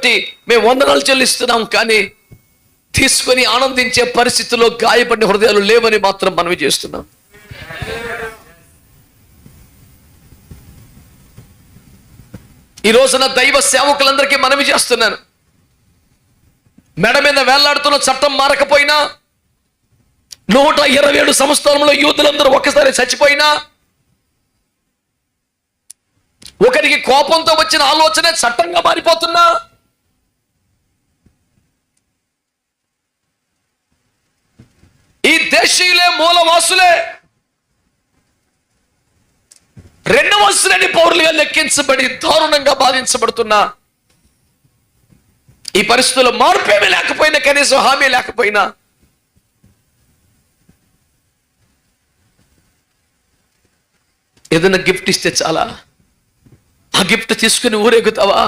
బట్టి మేము వందనాలు చెల్లిస్తున్నాం, కానీ తీసుకొని ఆనందించే పరిస్థితుల్లో గాయపడిన హృదయాలు లేవని మాత్రం మనవి చేస్తున్నాం. ఈ రోజున దైవ సేవకులందరికీ మనవి చేస్తున్నాను, మెడ మీద వేళ్లాడుతున్న చట్టం మారకపోయినా, 127 సంవత్సరంలో యూదులందరూ ఒక్కసారి చచ్చిపోయినా, ఒకరికి కోపంతో వచ్చిన ఆలోచనే చట్టంగా మారిపోతున్నా, ఈ దేశీయులే మూలవాసులే రెండవ శ్రేణి పౌరులుగా లెక్కించబడి దారుణంగా బాధించబడుతున్నా, ఈ పరిస్థితుల్లో మార్పేమీ లేకపోయినా, కనీసం హామీ లేకపోయినా, ఏదైనా గిఫ్ట్ ఇస్తే చాలా, ఆ గిఫ్ట్ తీసుకుని ఊరేగుతావా?